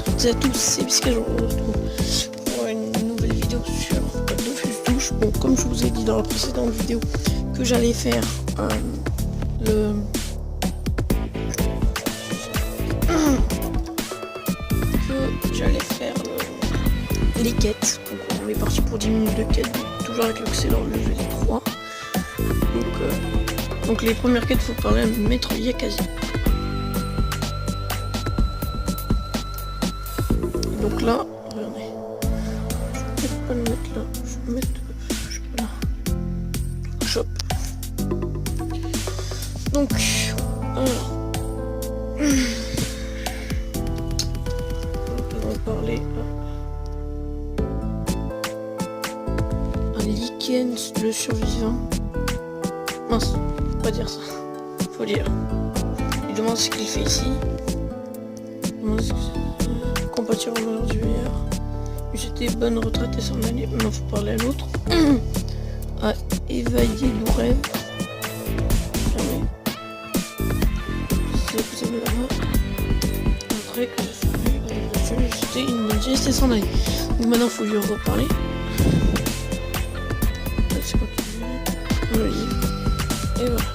toutes et à tous, c'est Bisca, je vous retrouve pour une nouvelle vidéo sur Dofus Touche. Bon, comme je vous ai dit dans la précédente vidéo que j'allais faire les quêtes. Donc on est parti pour 10 minutes de quêtes, toujours avec l'excellent level 3. Donc les premières quêtes, faut parler à Maître Yakazi. Donc là, regardez, je vais pas le mettre là, je vais le mettre, je sais pas là, shop. Donc, alors, on va parler à Lichen, le survivant. Mince, faut pas dire ça, faut dire. Il demande ce qu'il fait ici. Il demande ce que compatir aux valeurs du meilleur. J'étais bonne retraite et s'en aller. Maintenant faut parler à l'autre. À évailler l'ourève. Jamais. C'est vous avez là-bas. Montrer que j'étais une bonne geste et s'en aller. Donc maintenant faut lui reparler. C'est quoi tu veux? Oui. Et voilà.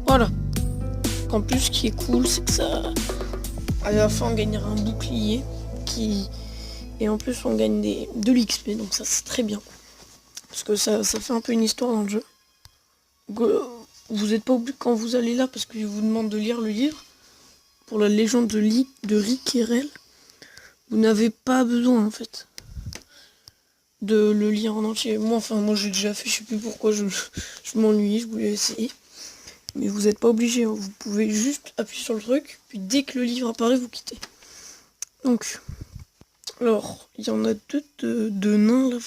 Voilà. En plus, ce qui est cool, c'est que ça, à la fin, on gagnera un bouclier et en plus, on gagne de l'XP. Donc ça, c'est très bien, parce que ça fait un peu une histoire dans le jeu. Vous n'êtes pas obligé quand vous allez là, parce qu'il vous demande de lire le livre pour la légende de Riquerel. Vous n'avez pas besoin en fait de le lire en entier. Moi j'ai déjà fait, je sais plus pourquoi je m'ennuie, je voulais essayer. Mais vous n'êtes pas obligé, hein. Vous pouvez juste appuyer sur le truc, puis dès que le livre apparaît, vous quittez. Donc, alors, il y en a deux nains là,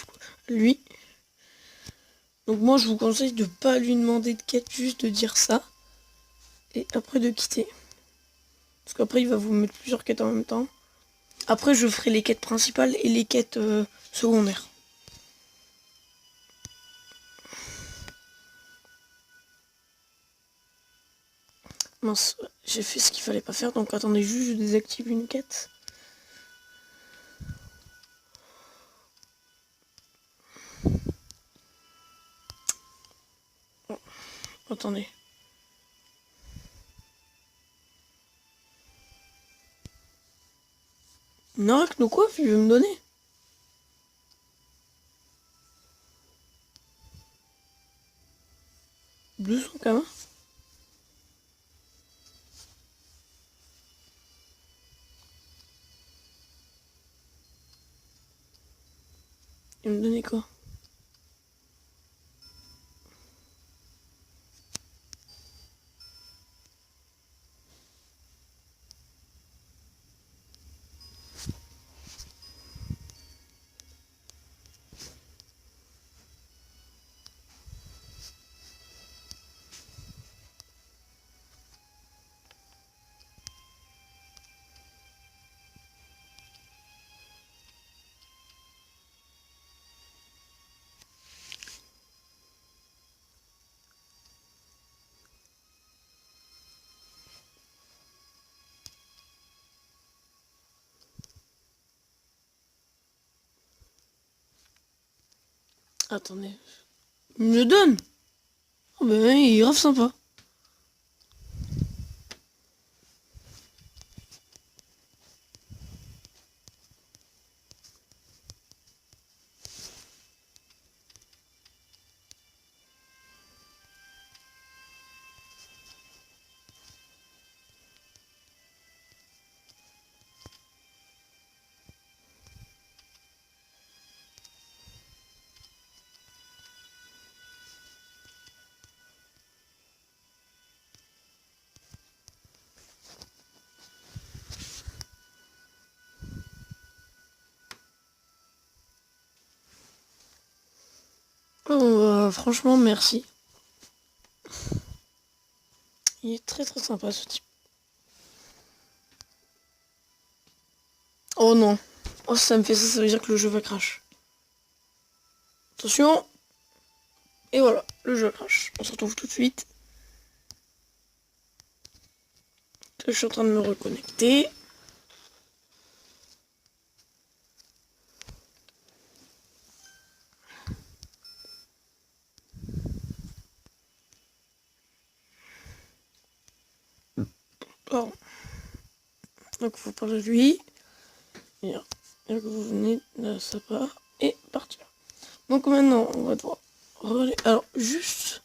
lui. Donc moi, je vous conseille de pas lui demander de quête, juste de dire ça, et après de quitter. Parce qu'après, il va vous mettre plusieurs quêtes en même temps. Après, je ferai les quêtes principales et les quêtes secondaires. Mince, j'ai fait ce qu'il fallait pas faire, donc attendez juste, je désactive une quête. Oh, attendez. Narak, nous quoi, il veut me donner? Bleu son gamin. Il me donnait quoi? Attendez. Il me le donne. Oh ben il est grave sympa. Oh, franchement, merci. Il est très très sympa ce type. Oh non. Oh, ça me fait ça, ça veut dire que le jeu va crash. Attention. Et voilà, le jeu crash. On se retrouve tout de suite. que je suis en train de me reconnecter. Pardon. Donc vous parlez de lui. Et que vous venez de sa part et partir. Donc maintenant on va devoir relayer. Alors juste,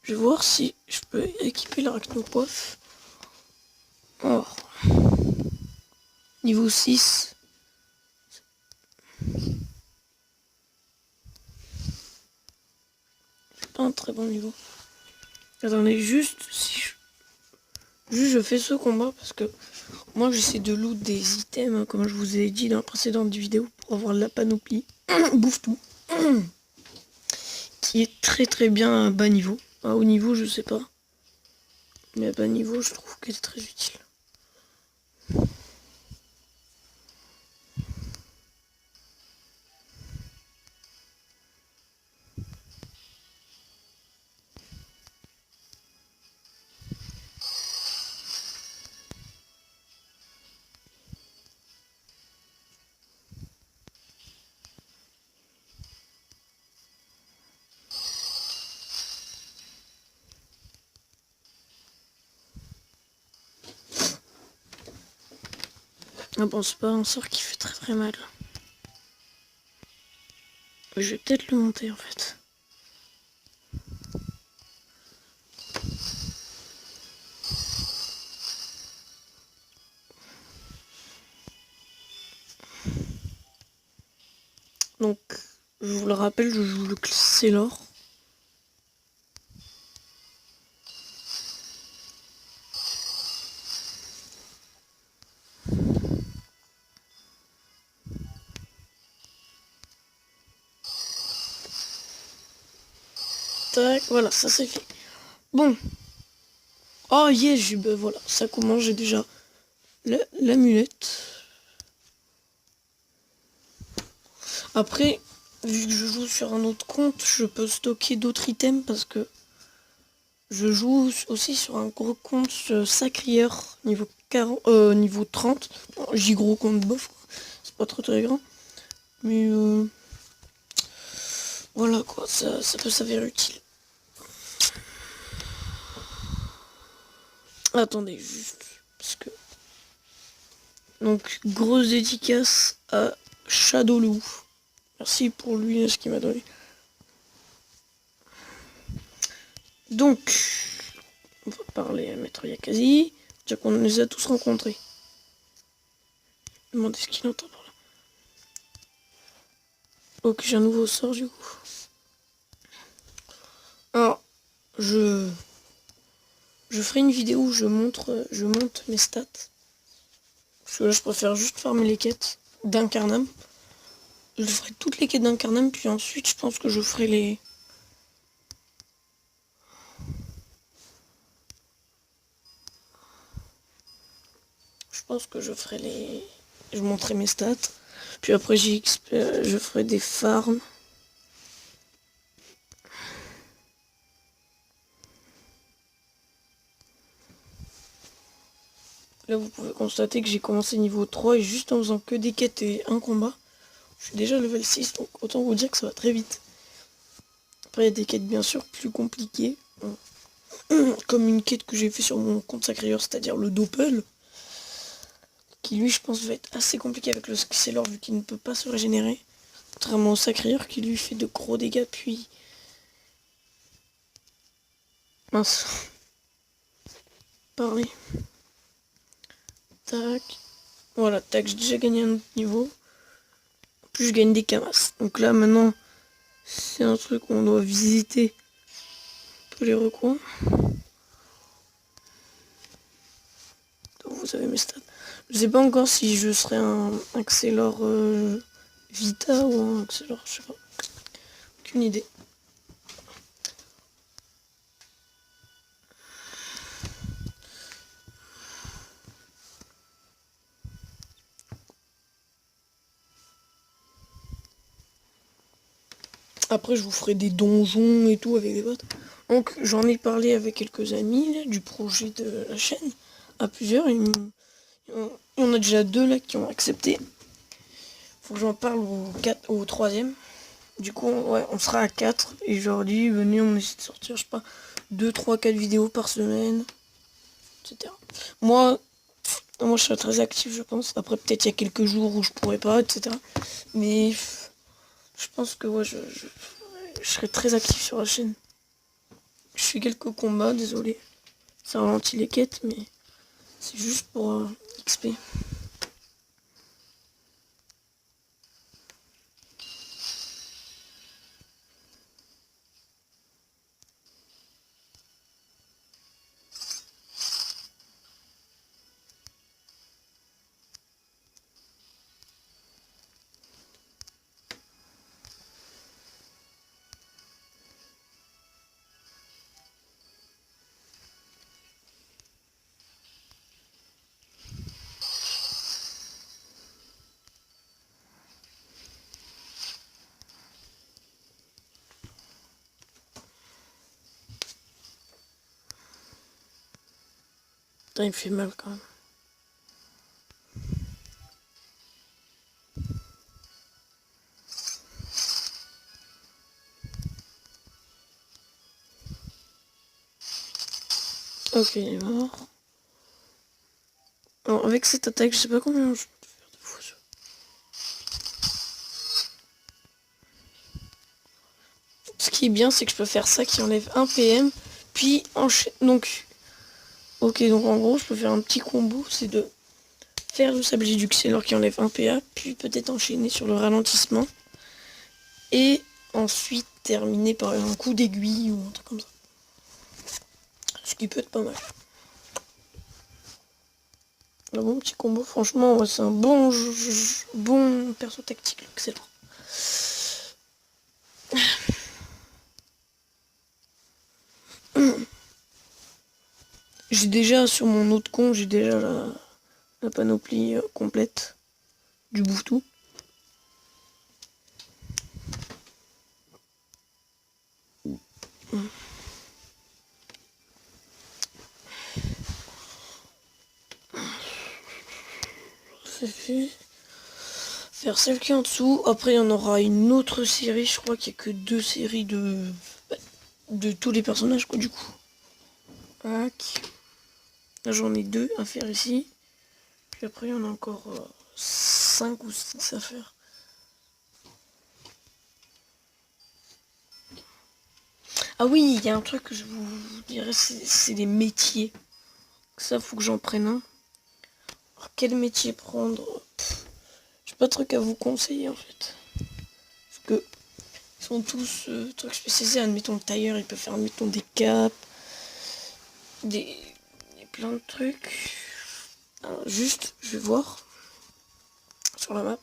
je vais voir si je peux équiper l'arachnocoiffe. Alors, niveau 6. C'est pas un très bon niveau. Attendez, juste si je fais ce combat parce que moi j'essaie de loot des items, hein, comme je vous ai dit dans la précédente vidéo, pour avoir la panoplie. Bouffe tout. Qui est très très bien à bas niveau. À haut niveau je sais pas. Mais à bas niveau je trouve qu'elle est très utile. Ah bon, c'est pas un sort qui fait très très mal. Je vais peut-être le monter en fait. Donc, je vous le rappelle, je joue le Célor. Tac, voilà, ça c'est fait. Bon. Oh yes, ben voilà, ça commence, j'ai déjà l'amulette. Après, vu que je joue sur un autre compte, je peux stocker d'autres items parce que je joue aussi sur un gros compte sacrieur niveau 40, niveau 30. Bon, j'ai gros compte bof, c'est pas trop très grand. Mais voilà quoi, ça peut s'avérer utile. Attendez, juste, parce que... Donc, grosse dédicace à Shadowloo. Merci pour lui, ce qu'il m'a donné. Donc, on va parler à Maître Yakazi. Déjà qu'on les a tous rencontrés. Demandez ce qu'il entend par là. Ok, j'ai un nouveau sort du coup. Alors, je ferai une vidéo où je monte mes stats. Parce que là, je préfère juste farmer les quêtes d'Incarnam. Je ferai toutes les quêtes d'Incarnam, puis ensuite, je pense que je ferai les... Je pense que je ferai les... Je montrerai mes stats. Puis après, je ferai des farms. Là, vous pouvez constater que j'ai commencé niveau 3 et juste en faisant que des quêtes et un combat, je suis déjà level 6, donc autant vous dire que ça va très vite. Après, il y a des quêtes bien sûr plus compliquées, comme une quête que j'ai fait sur mon compte sacrieur, c'est-à-dire le Doppel, qui lui, je pense, va être assez compliqué avec le Xelor vu qu'il ne peut pas se régénérer, contrairement au sacrieur qui lui fait de gros dégâts, puis... Mince. Pareil. Tac. Voilà, tac, j'ai déjà gagné un autre niveau. En plus, je gagne des camas. Donc là, maintenant, c'est un truc qu'on doit visiter. Un peu les recoins. Donc vous avez mes stats. Je sais pas encore si je serai un Xelor Vita ou un Xelor, je sais pas. Aucune idée. Après, je vous ferai des donjons et tout avec les potes. Donc, j'en ai parlé avec quelques amis là, du projet de la chaîne. à plusieurs. Il y en a déjà 2 là qui ont accepté. Faut que j'en parle au troisième. Du coup, ouais, on sera à 4. Et je leur dis, venez, on essaie de sortir, je sais pas, 2, 3, 4 vidéos par semaine, etc. Moi, je serai très actif, je pense. Après, peut-être il y a quelques jours où je pourrais pas, etc. Mais je pense que ouais, je serai très actif sur la chaîne. Je fais quelques combats, désolé. Ça ralentit les quêtes, mais c'est juste pour XP. Putain, il me fait mal quand même. Ok, il est mort. Alors, avec cette attaque, je sais pas combien je peux faire de fois. Ce qui est bien, c'est que je peux faire ça qui enlève 1 PM, puis enchaîner. Donc, ok, donc en gros, je peux faire un petit combo, c'est de faire le sablier du Xelor qui enlève 1 PA, puis peut-être enchaîner sur le ralentissement, et ensuite terminer par un coup d'aiguille ou un truc comme ça. Ce qui peut être pas mal. Un bon petit combo, franchement, ouais, c'est un bon perso tactique, Xelor. J'ai déjà sur mon autre compte, j'ai déjà la panoplie complète du bouffetou. C'est fait. Faire celle qui est en dessous. Après, il y en aura une autre série. Je crois qu'il n'y a que 2 séries de tous les personnages, quoi, du coup. Tac. Là, j'en ai 2 à faire ici. Puis après, il y en a encore 5 ou 6 à faire. Ah oui, il y a un truc que je vous dirais, c'est les métiers. Ça, faut que j'en prenne un. Alors, quel métier prendre? J'ai pas de truc à vous conseiller, en fait. Parce que ils sont tous trucs spécialisés. Admettons le tailleur, il peut faire, admettons, des capes. Plein de trucs. Alors, juste, je vais voir sur la map.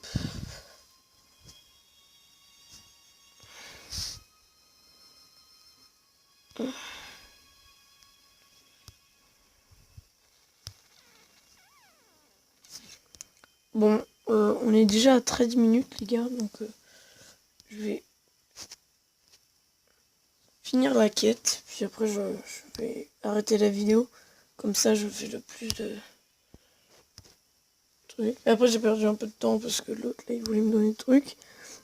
Bon, on est déjà à 13 minutes, les gars, donc je vais finir la quête, puis après je vais arrêter la vidéo. Comme ça, je fais le plus de trucs. Et après, j'ai perdu un peu de temps parce que l'autre, là, il voulait me donner des trucs.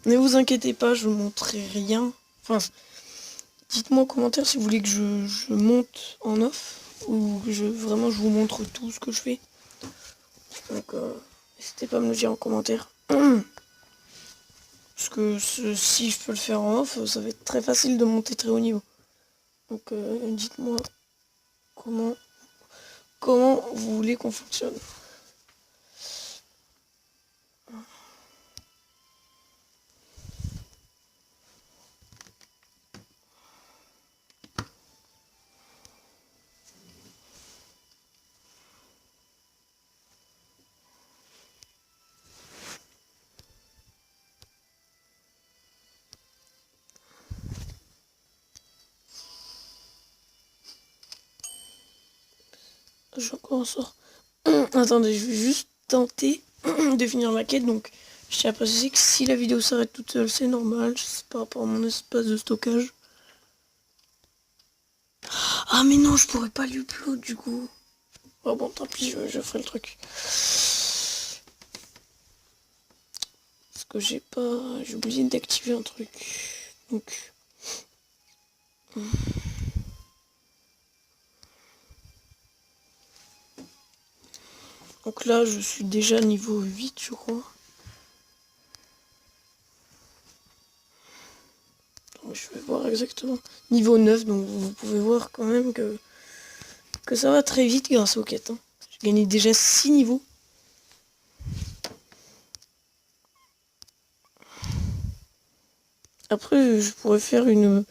Ne vous inquiétez pas, je vous montrerai rien. Enfin, dites-moi en commentaire si vous voulez que je monte en off ou que vraiment je vous montre tout ce que je fais. Donc, n'hésitez pas à me le dire en commentaire. Parce que si je peux le faire en off, ça va être très facile de monter très haut niveau. Donc, dites-moi comment vous voulez qu'on fonctionne. J'ai encore un sort. Attendez, je vais juste tenter de finir ma quête. Donc, je tiens à préciser que si la vidéo s'arrête toute seule, c'est normal. C'est par rapport à mon espace de stockage. Ah, mais non, je pourrais pas lui upload du coup. Oh bon, tant pis, je ferai le truc. Parce que j'ai oublié d'activer un truc. Donc... Donc là, je suis déjà niveau 8, je crois. Donc, je vais voir exactement. Niveau 9, donc vous pouvez voir quand même que ça va très vite grâce aux quêtes. Hein. J'ai gagné déjà 6 niveaux. Après, je pourrais faire une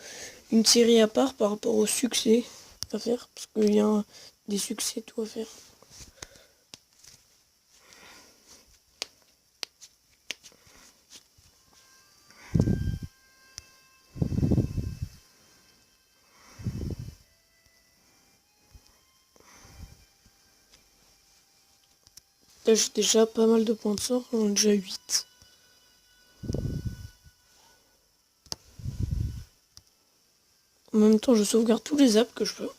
série à part par rapport au succès à faire. Parce qu'il y a des succès tout à faire. Là, j'ai déjà pas mal de points de sort, j'en ai déjà 8. En même temps, je sauvegarde tous les apps que je peux.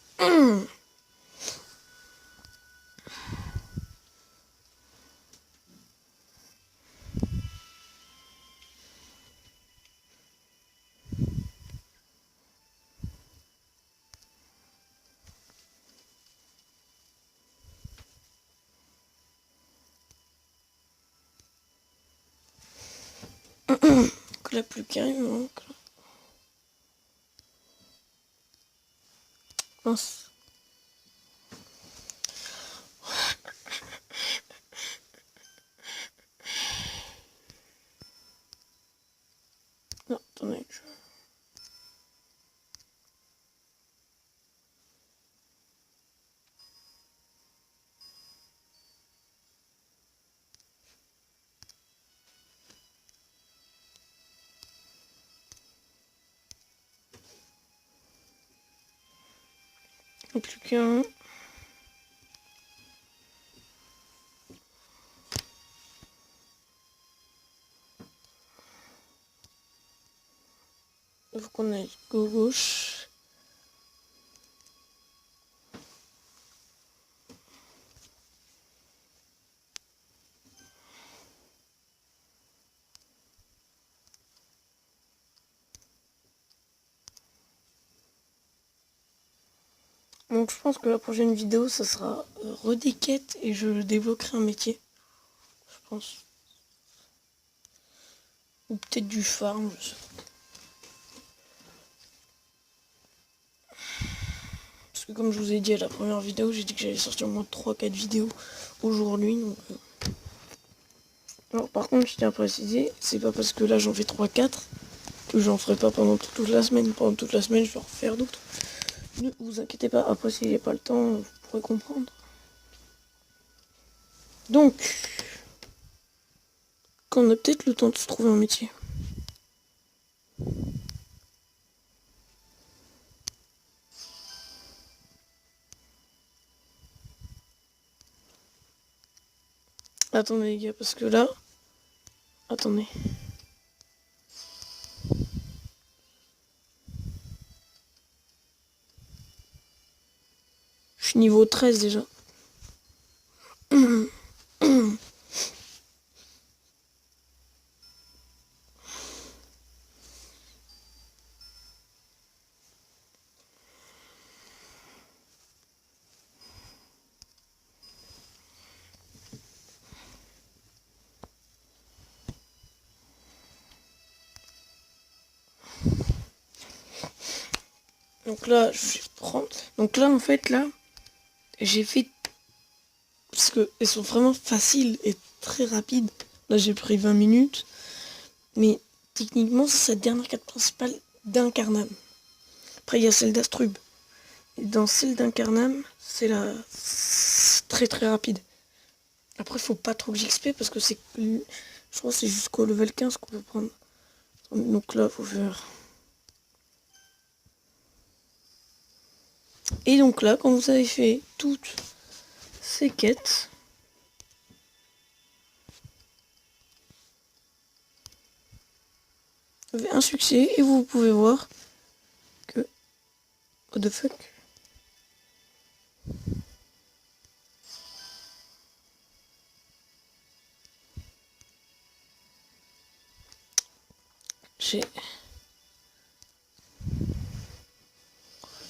Que là, plus qu'un, il me manque. Mince. Non, attendez. Plus qu'un. Il faut qu'on aille gauche. Donc je pense que la prochaine vidéo, ça sera redéquête et je débloquerai un métier. Je pense. Ou peut-être du farm, je sais pas. Parce que comme je vous ai dit à la première vidéo, j'ai dit que j'allais sortir au moins 3-4 vidéos aujourd'hui. Donc, Alors par contre, je tiens à préciser, c'est pas parce que là j'en fais 3-4 que j'en ferai pas pendant toute la semaine. Pendant toute la semaine, je vais en refaire d'autres. Ne vous inquiétez pas, après si j'ai pas le temps, vous pourrez comprendre. Donc, qu'on a peut-être le temps de se trouver un métier. Attendez les gars, parce que là... Attendez. Je suis niveau 13 déjà. Donc là, je vais prendre... Donc là, en fait, là, j'ai fait... Parce qu'elles sont vraiment faciles et très rapides. Là, j'ai pris 20 minutes. Mais techniquement, c'est sa dernière carte principale d'Incarnam. Après, il y a celle d'Astrub. Et dans celle d'Incarnam, c'est très très rapide. Après, faut pas trop que j'XP parce que c'est... Je crois que c'est jusqu'au level 15 qu'on peut prendre. Donc là, faut faire... Et donc là, quand vous avez fait toutes ces quêtes, vous avez un succès et vous pouvez voir que... What the fuck?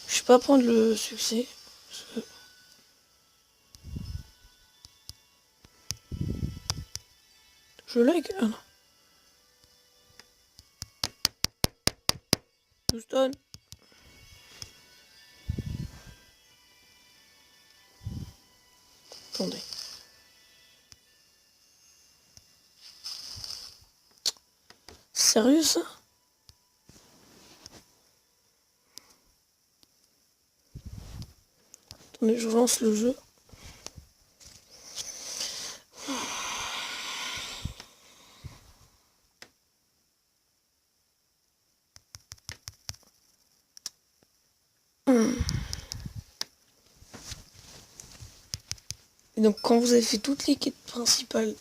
Je vais pas prendre le succès. Je lag. Ah non. Houston. Attendez. Sérieux ça? Attendez, je lance le jeu. Et donc quand vous avez fait toutes les quêtes principales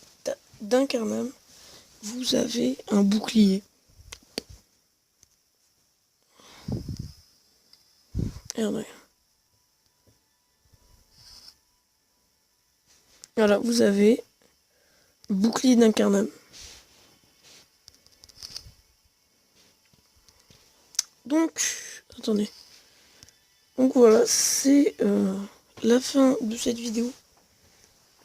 d'Incarnam, vous avez un bouclier. Regardez. Voilà, vous avez bouclier d'Incarnam. Donc, attendez. Donc voilà, c'est la fin de cette vidéo.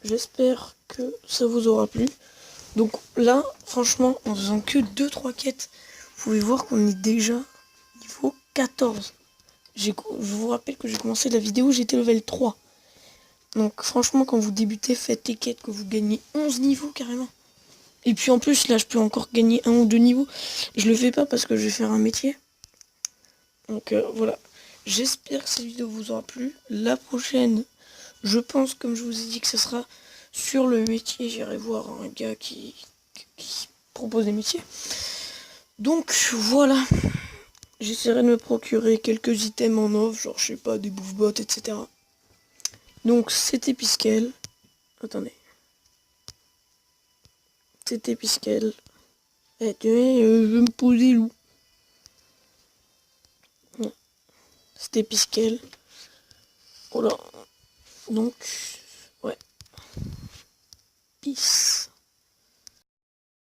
J'espère que ça vous aura plu. Donc là, franchement, en faisant que 2-3 quêtes, vous pouvez voir qu'on est déjà niveau 14. Je vous rappelle que j'ai commencé la vidéo, j'étais level 3. Donc franchement, quand vous débutez, faites les quêtes, que vous gagnez 11 niveaux carrément. Et puis en plus, là, je peux encore gagner 1 ou 2 niveaux. Je le fais pas parce que je vais faire un métier. Donc voilà. J'espère que cette vidéo vous aura plu. La prochaine, je pense, comme je vous ai dit, que ce sera sur le métier. J'irai voir un gars qui propose des métiers. Donc voilà. J'essaierai de me procurer quelques items en off, genre je sais pas, des bouffe-bots, etc. Donc c'était Piskel. Attendez. C'était Piskel. Eh, tu sais, je vais me poser loup. C'était Piskel. Oh là. Donc, ouais. Peace.